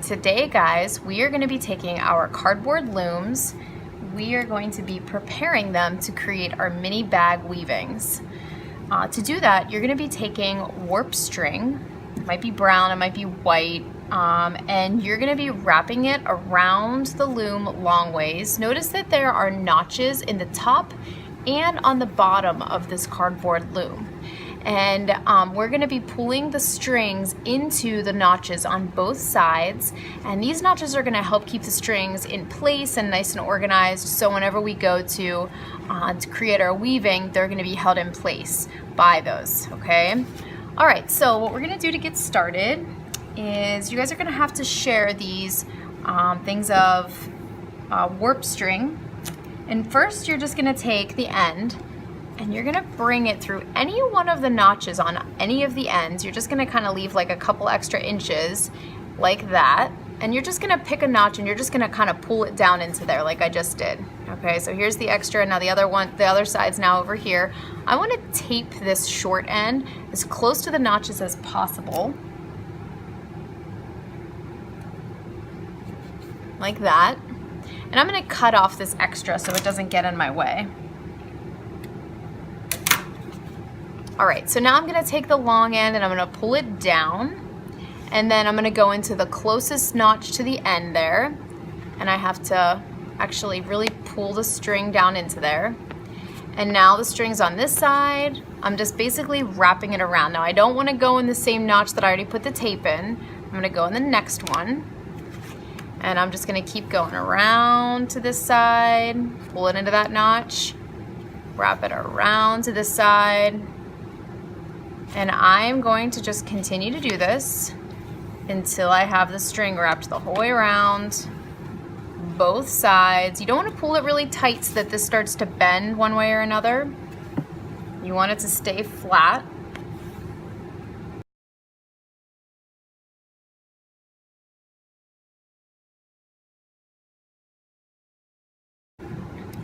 today, guys, we are going to be taking our cardboard looms. We are going to be preparing them to create our mini bag weavings. To do that, you're going to be taking warp string. It might be brown, it might be white, and you're going to be wrapping it around the loom long ways. Notice that there are notches in the top and on the bottom of this cardboard loom. And we're going to be pulling the strings into the notches on both sides, and these notches are going to help keep the strings in place and nice and organized, so whenever we go to create our weaving, they're going to be held in place by those. Okay, all right, so what we're going to do to get started is you guys are going to have to share these things of warp string. And first you're just going to take the end and you're gonna bring it through any one of the notches on any of the ends. You're just gonna kind of leave like a couple extra inches like that. And you're just gonna pick a notch and you're just gonna kind of pull it down into there like I just did. Okay, so here's the extra. Now the other side's now over here. I wanna tape this short end as close to the notches as possible. Like that. And I'm gonna cut off this extra so it doesn't get in my way. All right, so now I'm gonna take the long end and I'm gonna pull it down, and then I'm gonna go into the closest notch to the end there, and I have to actually really pull the string down into there. And now the string's on this side. I'm just basically wrapping it around. Now I don't wanna go in the same notch that I already put the tape in. I'm gonna go in the next one, and I'm just gonna keep going around to this side, pull it into that notch, wrap it around to this side. And I'm going to just continue to do this until I have the string wrapped the whole way around, both sides. You don't want to pull it really tight so that this starts to bend one way or another. You want it to stay flat.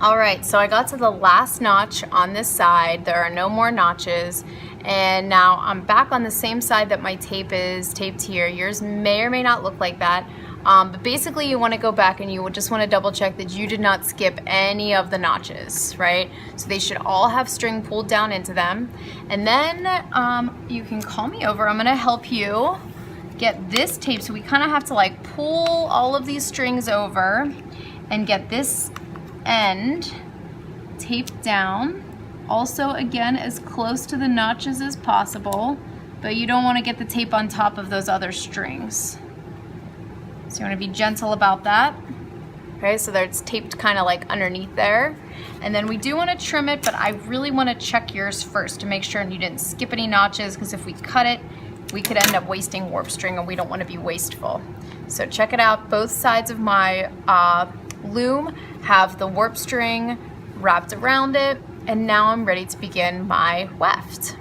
All right, so I got to the last notch on this side. There are no more notches. And now I'm back on the same side that my tape is taped here. Yours may or may not look like that. But basically you want to go back and you would just want to double check that you did not skip any of the notches, right? So they should all have string pulled down into them. And then you can call me over. I'm going to help you get this tape. So we kind of have to like pull all of these strings over and get this end taped down. Also, again, as close to the notches as possible, but you don't want to get the tape on top of those other strings. So you want to be gentle about that. Okay, so there it's taped kind of like underneath there. And then we do want to trim it, but I really want to check yours first to make sure you didn't skip any notches, because if we cut it, we could end up wasting warp string, and we don't want to be wasteful. So check it out. Both sides of my loom have the warp string wrapped around it. And now I'm ready to begin my weft.